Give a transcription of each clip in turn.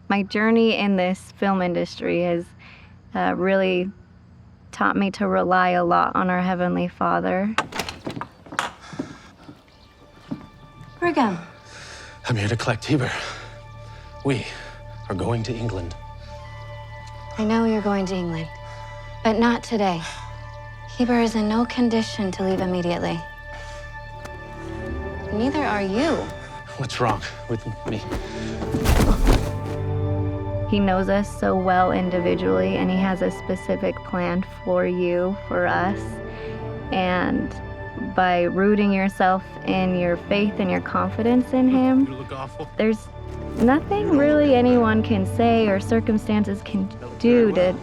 My journey in this film industry has really taught me to rely a lot on our Heavenly Father. Brigham. I'm here to collect Heber. We are going to England. I know you're going to England, but not today. Heber is in no condition to leave immediately. Neither are you. What's wrong with me? He knows us so well individually, and he has a specific plan for you, for us. And by rooting yourself in your faith and your confidence in him, You look awful. there's nothing really anyone can say or circumstances can do to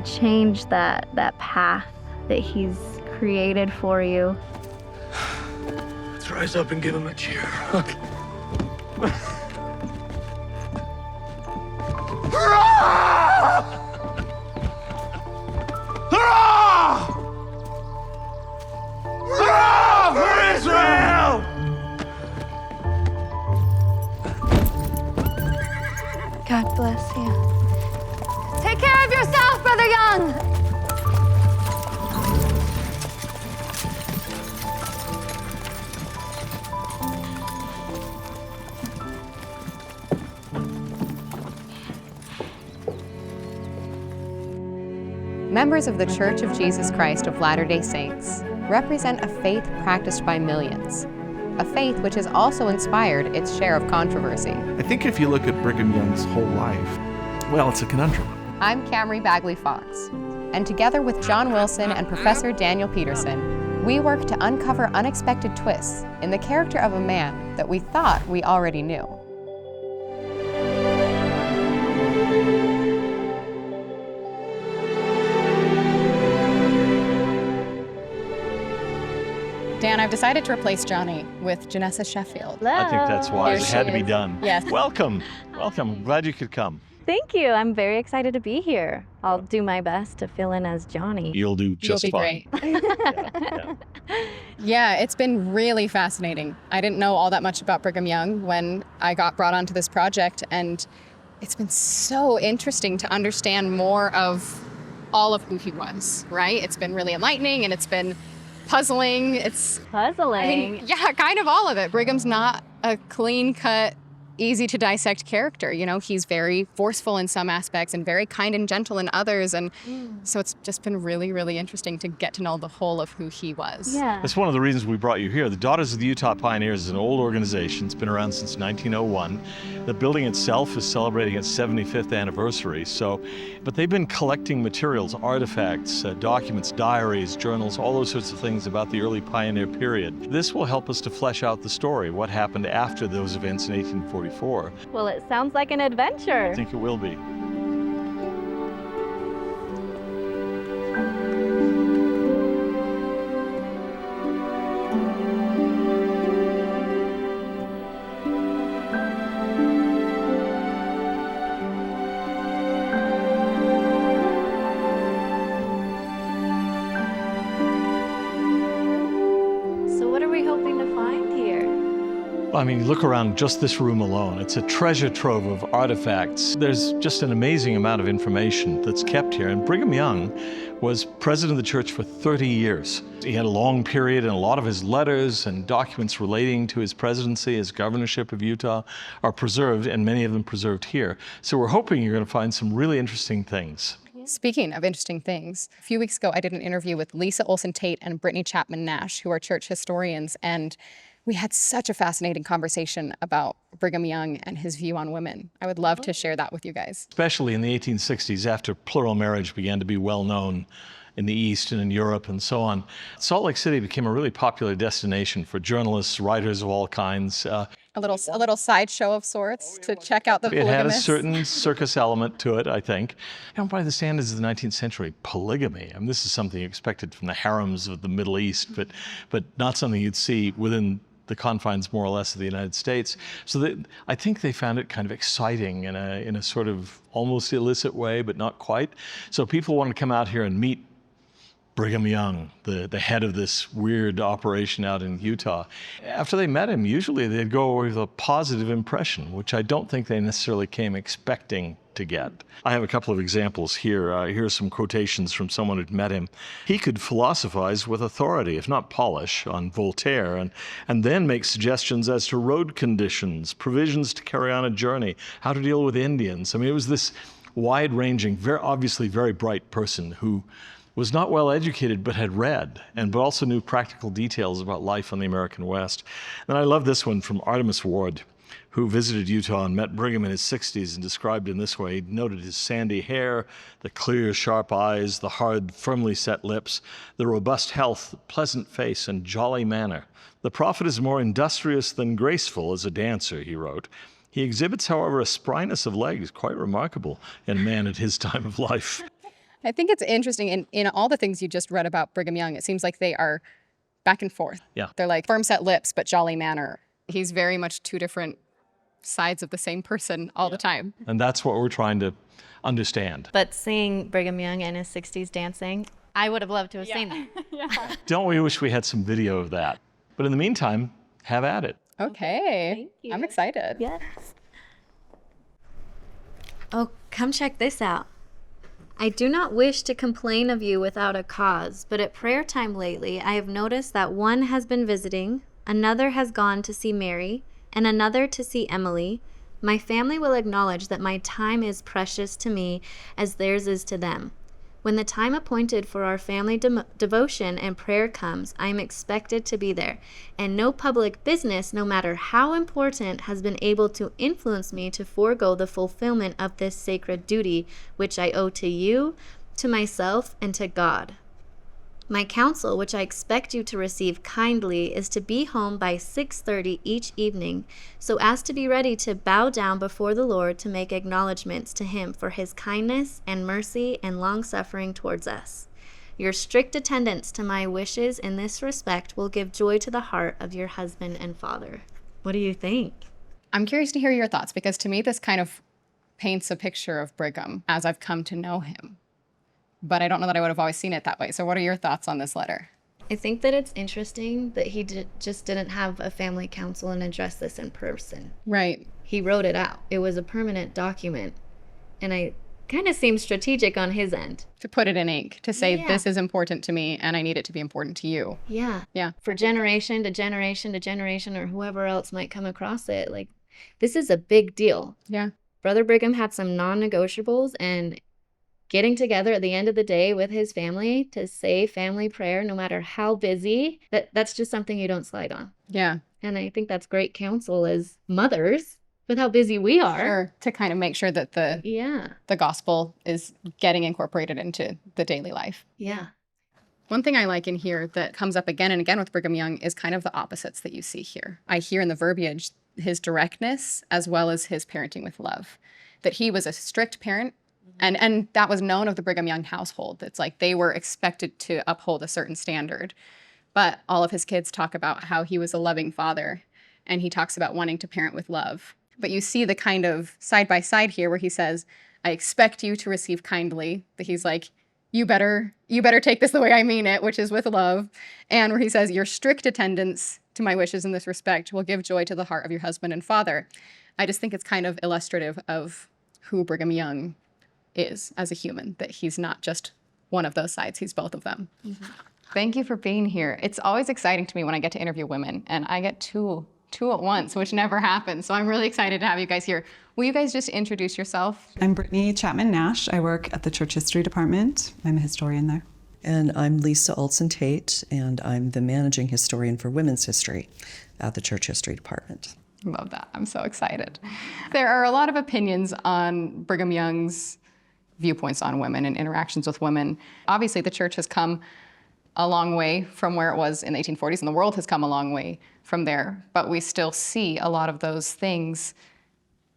change that path that he's created for you. Let's rise up and give him a cheer. Okay. For Israel! God bless you. Take care of yourself, Brother Young! Members of the Church of Jesus Christ of Latter-day Saints represent a faith practiced by millions, a faith which has also inspired its share of controversy. I think if you look at Brigham Young's whole life, well, it's a conundrum. I'm Camery Bagley-Fox, and together with John Wilson and Professor Daniel Peterson, we work to uncover unexpected twists in the character of a man that we thought we already knew. Dan, I've decided to replace Johnny with Jenessa Sheffield. I think that's wise. It There had she to be is. done. Yes. Welcome. Welcome. Glad you could come. Thank you. I'm very excited to be here. I'll do my best to fill in as Johnny. You'll do just You'll be fine. great. Yeah. Yeah, it's been really fascinating. I didn't know all that much about Brigham Young when I got brought onto this project, and it's been so interesting to understand more of all of who he was, right? It's been really enlightening, and it's been puzzling. Puzzling. Yeah, kind of all of it. Brigham's not a clean-cut, easy to dissect character. You know, he's very forceful in some aspects and very kind and gentle in others. And so it's just been really, really interesting to get to know the whole of who he was. Yeah. That's one of the reasons we brought you here. The Daughters of the Utah Pioneers is an old organization. It's been around since 1901. The building itself is celebrating its 75th anniversary. But they've been collecting materials, artifacts, documents, diaries, journals, all those sorts of things about the early pioneer period. This will help us to flesh out the story, what happened after those events in 1844. Well, it sounds like an adventure. I think it will be. So what are we hoping to find here? I mean, look around just this room alone. It's a treasure trove of artifacts. There's just an amazing amount of information that's kept here. And Brigham Young was president of the church for 30 years. He had a long period, and a lot of his letters and documents relating to his presidency, his governorship of Utah, are preserved, and many of them preserved here. So we're hoping you're going to find some really interesting things. Speaking of interesting things, a few weeks ago I did an interview with Lisa Olsen Tait and Brittany Chapman Nash, who are church historians, and we had such a fascinating conversation about Brigham Young and his view on women. I would love to share that with you guys. Especially in the 1860s, after plural marriage began to be well known in the East and in Europe and so on, Salt Lake City became a really popular destination for journalists, writers of all kinds. A little sideshow of sorts to check out the It had a polygamists. certain circus element to it, I think. You know, by the standards of the 19th century, polygamy, I mean, this is something you expected from the harems of the Middle East, but not something you'd see within the confines, more or less, of the United States. So I think they found it kind of exciting in a sort of almost illicit way, but not quite. So people wanted to come out here and meet Brigham Young, the head of this weird operation out in Utah. After they met him, usually they'd go away with a positive impression, which I don't think they necessarily came expecting to get. I have a couple of examples here. Here's some quotations from someone who'd met him. He could philosophize with authority, if not polish, on Voltaire, and then make suggestions as to road conditions, provisions to carry on a journey, how to deal with Indians. I mean, it was this wide-ranging, obviously very bright person who was not well educated but had read, but also knew practical details about life on the American West. And I love this one from Artemis Ward, who visited Utah and met Brigham in his 60s and described him this way. He noted his sandy hair, the clear, sharp eyes, the hard, firmly set lips, the robust health, pleasant face, and jolly manner. The prophet is more industrious than graceful as a dancer, he wrote. He exhibits, however, a spryness of legs quite remarkable in a man at his time of life. I think it's interesting in all the things you just read about Brigham Young, it seems like they are back and forth. Yeah. They're like firm set lips, but jolly manner. He's very much two different sides of the same person all the time. And that's what we're trying to understand. But seeing Brigham Young in his 60s dancing, I would have loved to have seen that. Don't we wish we had some video of that? But in the meantime, have at it. Okay. Thank you. I'm excited. Yes. Oh, come check this out. I do not wish to complain of you without a cause, but at prayer time lately, I have noticed that one has been visiting, another has gone to see Mary, and another to see Emily. My family will acknowledge that my time is precious to me as theirs is to them. When the time appointed for our family devotion and prayer comes, I am expected to be there, and no public business, no matter how important, has been able to influence me to forego the fulfillment of this sacred duty, which I owe to you, to myself, and to God. My counsel, which I expect you to receive kindly, is to be home by 6:30 each evening, so as to be ready to bow down before the Lord to make acknowledgments to him for his kindness and mercy and long-suffering towards us. Your strict attendance to my wishes in this respect will give joy to the heart of your husband and father. What do you think? I'm curious to hear your thoughts, because to me this kind of paints a picture of Brigham as I've come to know him. But I don't know that I would have always seen it that way. So what are your thoughts on this letter? I think that it's interesting that he just didn't have a family council and address this in person. Right. He wrote it out. It was a permanent document. And I kind of seemed strategic on his end. To put it in ink, to say Yeah. this is important to me and I need it to be important to you. Yeah. Yeah. For generation to generation to generation, or whoever else might come across it, like, this is a big deal. Yeah. Brother Brigham had some non-negotiables, and getting together at the end of the day with his family to say family prayer, no matter how busy, that's just something you don't slide on. Yeah. And I think that's great counsel as mothers with how busy we are. Sure. To kind of make sure that the gospel is getting incorporated into the daily life. Yeah. One thing I like in here that comes up again and again with Brigham Young is kind of the opposites that you see here. I hear in the verbiage his directness as well as his parenting with love. That he was a strict parent, and that was known of the Brigham Young household. It's like they were expected to uphold a certain standard. But all of his kids talk about how he was a loving father, and he talks about wanting to parent with love. But you see the kind of side by side here where he says, I expect you to receive kindly. That he's like, you better take this the way I mean it, which is with love. And where he says, your strict attendance to my wishes in this respect will give joy to the heart of your husband and father. I just think it's kind of illustrative of who Brigham Young is as a human, that he's not just one of those sides, he's both of them. Mm-hmm. Thank you for being here. It's always exciting to me when I get to interview women, and I get two at once, which never happens. So I'm really excited to have you guys here. Will you guys just introduce yourself? I'm Brittany Chapman Nash. I work at the Church History Department. I'm a historian there. And I'm Lisa Olsen Tait, and I'm the managing historian for women's history at the Church History Department. Love that. I'm so excited. There are a lot of opinions on Brigham Young's viewpoints on women and interactions with women. Obviously, the church has come a long way from where it was in the 1840s, and the world has come a long way from there. But we still see a lot of those things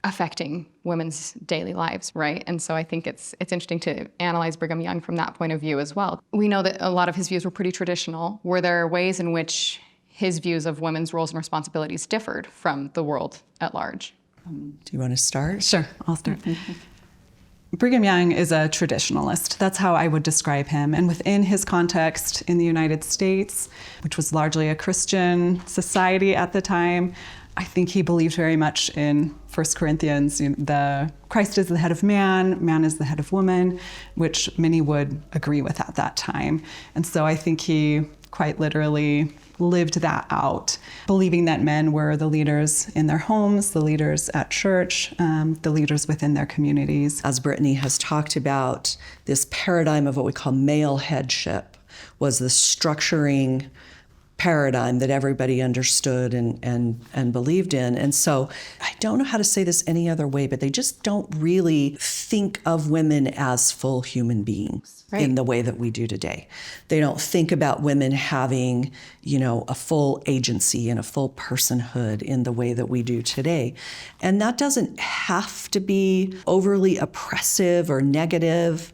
affecting women's daily lives, right? And so I think it's interesting to analyze Brigham Young from that point of view as well. We know that a lot of his views were pretty traditional. Were there ways in which his views of women's roles and responsibilities differed from the world at large? Do you want to start? Sure, I'll start. Brigham Young is a traditionalist. That's how I would describe him. And within his context in the United States, which was largely a Christian society at the time, I think he believed very much in 1 Corinthians, the Christ is the head of man, man is the head of woman, which many would agree with at that time. And so I think he quite literally lived that out, believing that men were the leaders in their homes, the leaders at church, the leaders within their communities. As Brittany has talked about, this paradigm of what we call male headship was the structuring paradigm that everybody understood and believed in. And so I don't know how to say this any other way, but they just don't really think of women as full human beings in the way that we do today. They don't think about women having, a full agency and a full personhood in the way that we do today. And that doesn't have to be overly oppressive or negative,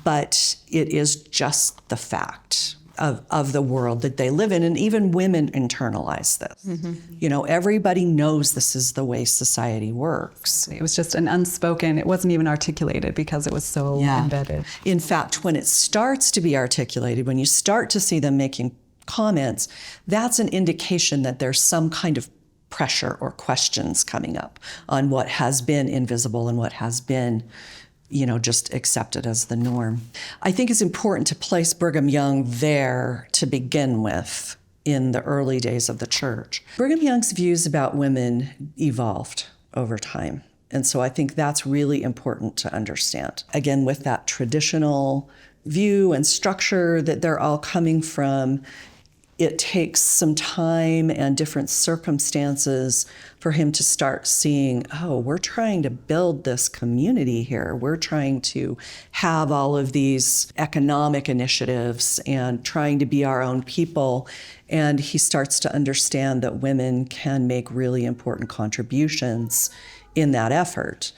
but it is just the fact of the world that they live in. And even women internalize this. Mm-hmm. Everybody knows this is the way society works. It was just an unspoken, it wasn't even articulated because it was so embedded. In fact, when it starts to be articulated, when you start to see them making comments, that's an indication that there's some kind of pressure or questions coming up on what has been invisible and what has been just accepted as the norm. I think it's important to place Brigham Young there to begin with in the early days of the church. Brigham Young's views about women evolved over time. And so I think that's really important to understand. Again, with that traditional view and structure that they're all coming from, it takes some time and different circumstances for him to start seeing, we're trying to build this community here. We're trying to have all of these economic initiatives and trying to be our own people. And he starts to understand that women can make really important contributions in that effort.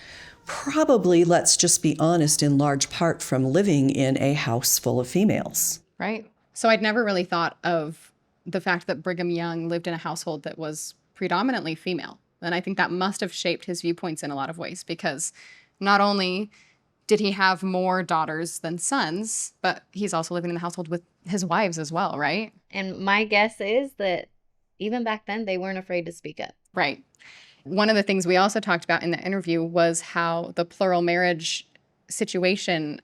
Probably, let's just be honest, in large part from living in a house full of females. Right. So I'd never really thought of the fact that Brigham Young lived in a household that was predominantly female. And I think that must have shaped his viewpoints in a lot of ways, because not only did he have more daughters than sons, but he's also living in the household with his wives as well, right? And my guess is that even back then, they weren't afraid to speak up. Right. One of the things we also talked about in the interview was how the plural marriage situation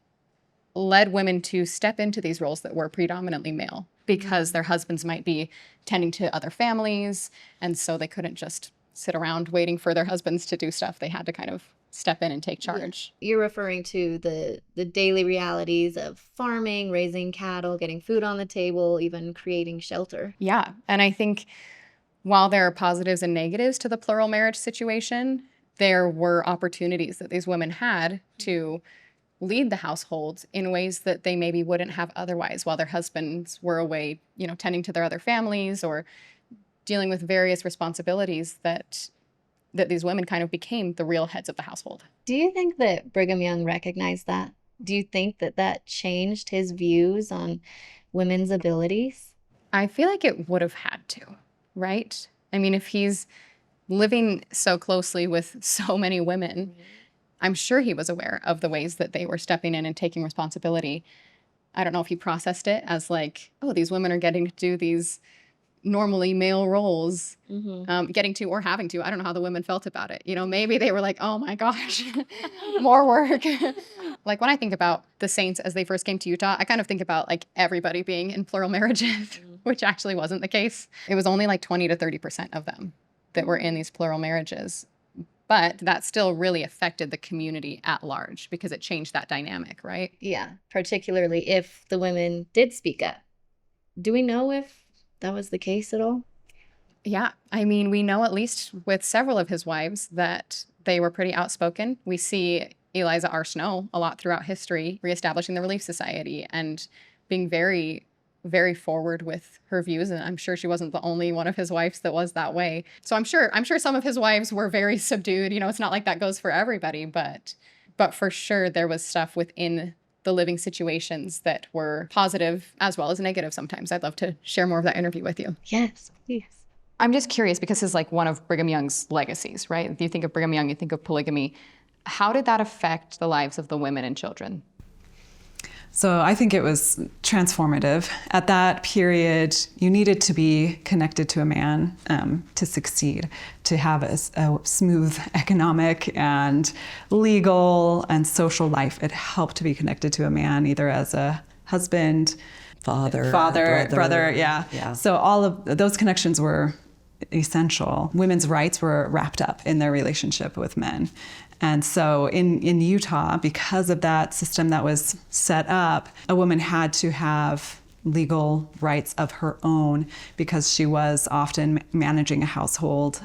led women to step into these roles that were predominantly male, because their husbands might be tending to other families, and so they couldn't just sit around waiting for their husbands to do stuff. They had to kind of step in and take charge. You're referring to the daily realities of farming, raising cattle, getting food on the table, even creating shelter. Yeah, and I think while there are positives and negatives to the plural marriage situation, there were opportunities that these women had to lead the household in ways that they maybe wouldn't have otherwise while their husbands were away, tending to their other families or dealing with various responsibilities that these women kind of became the real heads of the household. Do you think that Brigham Young recognized that? Do you think that changed his views on women's abilities? I feel like it would have had to, right? I mean, if he's living so closely with so many women, I'm sure he was aware of the ways that they were stepping in and taking responsibility. I don't know if he processed it as like, these women are getting to do these normally male roles, getting to or having to. I don't know how the women felt about it. Maybe they were like, oh my gosh, more work. Like when I think about the Saints as they first came to Utah, I kind of think about like everybody being in plural marriages, which actually wasn't the case. It was only like 20 to 30% of them that were in these plural marriages. But that still really affected the community at large because it changed that dynamic, right? Yeah, particularly if the women did speak up. Do we know if that was the case at all? Yeah, I mean, we know at least with several of his wives that they were pretty outspoken. We see Eliza R. Snow a lot throughout history, reestablishing the Relief Society and being very, very forward with her views. And I'm sure she wasn't the only one of his wives that was that way. So I'm sure some of his wives were very subdued. It's not like that goes for everybody, but for sure there was stuff within the living situations that were positive as well as negative sometimes. I'd love to share more of that interview with you. Yes, please. I'm just curious because it's like one of Brigham Young's legacies, right? If you think of Brigham Young, you think of polygamy. How did that affect the lives of the women and children? So I think it was transformative. At that period, you needed to be connected to a man to succeed, to have a smooth economic and legal and social life. It helped to be connected to a man, either as a husband, Father, brother, yeah. So all of those connections were essential. Women's rights were wrapped up in their relationship with men. And so in Utah, because of that system that was set up, a woman had to have legal rights of her own because she was often managing a household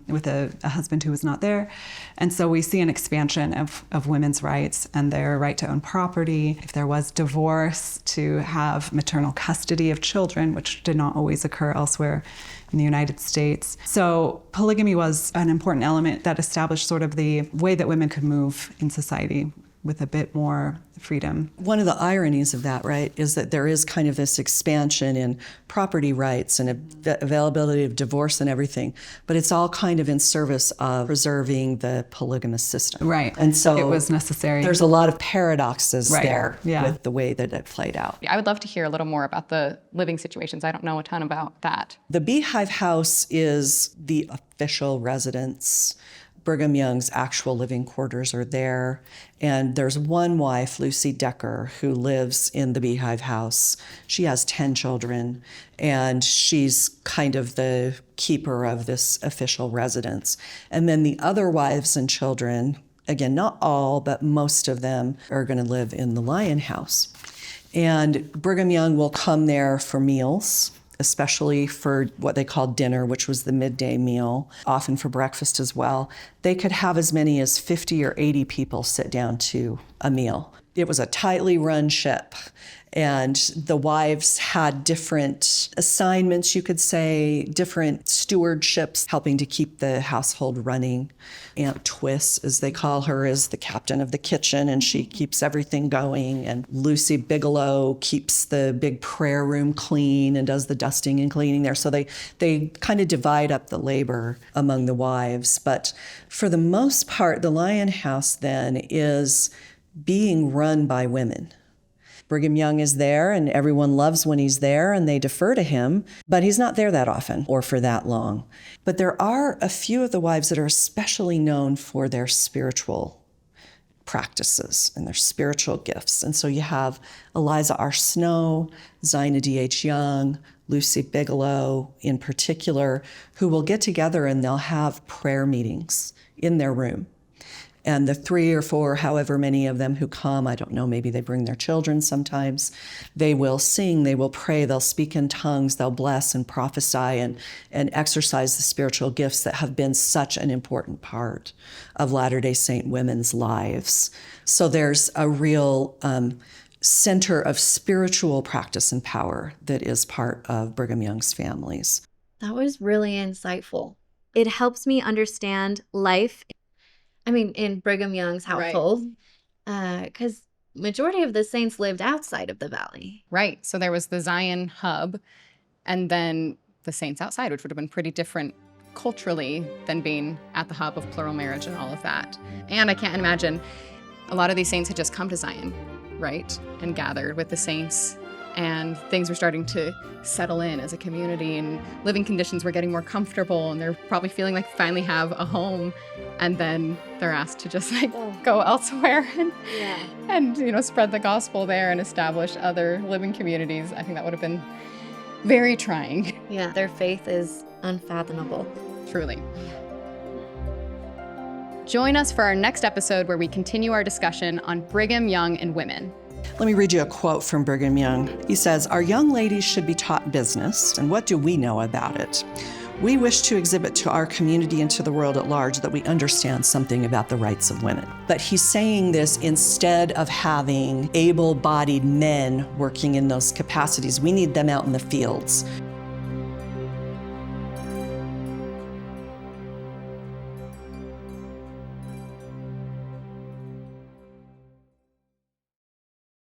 with a husband who was not there. And so we see an expansion of women's rights and their right to own property. If there was divorce, to have maternal custody of children, which did not always occur elsewhere in the United States. So polygamy was an important element that established sort of the way that women could move in society with a bit more freedom. One of the ironies of that, right, is that there is kind of this expansion in property rights and availability of divorce and everything, but it's all kind of in service of preserving the polygamous system. Right. And so it was necessary. There's a lot of paradoxes Right. there Yeah. with the way that it played out. I would love to hear a little more about the living situations. I don't know a ton about that. The Beehive House is the official residence. Brigham Young's actual living quarters are there. And there's one wife, Lucy Decker, who lives in the Beehive House. She has 10 children, and she's kind of the keeper of this official residence. And then the other wives and children, again, not all, but most of them are going to live in the Lion House. And Brigham Young will come there for meals, especially for what they called dinner, which was the midday meal, often for breakfast as well. They could have as many as 50 or 80 people sit down to a meal. It was a tightly run ship, and the wives had different assignments, you could say, different stewardships, helping to keep the household running. Aunt Twiss, as they call her, is the captain of the kitchen, and she keeps everything going. And Lucy Bigelow keeps the big prayer room clean and does the dusting and cleaning there. So they kind of divide up the labor among the wives. But for the most part, the Lion House then is being run by women. Brigham Young is there, and everyone loves when he's there, and they defer to him, but he's not there that often or for that long. But there are a few of the wives that are especially known for their spiritual practices and their spiritual gifts. And so you have Eliza R. Snow, Zina D.H. Young, Lucy Bigelow in particular, who will get together and they'll have prayer meetings in their room. And the 3 or 4, however many of them who come, I don't know, maybe they bring their children sometimes, they will sing, they will pray, they'll speak in tongues, they'll bless and prophesy and exercise the spiritual gifts that have been such an important part of Latter-day Saint women's lives. So there's a real center of spiritual practice and power that is part of Brigham Young's families. That was really insightful. It helps me understand life, in Brigham Young's household, because majority of the saints lived outside of the valley. Right. So there was the Zion hub, and then the saints outside, which would have been pretty different culturally than being at the hub of plural marriage and all of that. And I can't imagine, a lot of these saints had just come to Zion, right, and gathered with the saints, and things were starting to settle in as a community, and living conditions were getting more comfortable, and they're probably feeling like they finally have a home, and then they're asked to just go elsewhere and spread the gospel there and establish other living communities. I think that would have been very trying. Yeah, their faith is unfathomable. Truly. Join us for our next episode where we continue our discussion on Brigham Young and women. Let me read you a quote from Brigham Young. He says, "Our young ladies should be taught business, and what do we know about it? We wish to exhibit to our community and to the world at large that we understand something about the rights of women." But he's saying this instead of having able-bodied men working in those capacities. We need them out in the fields.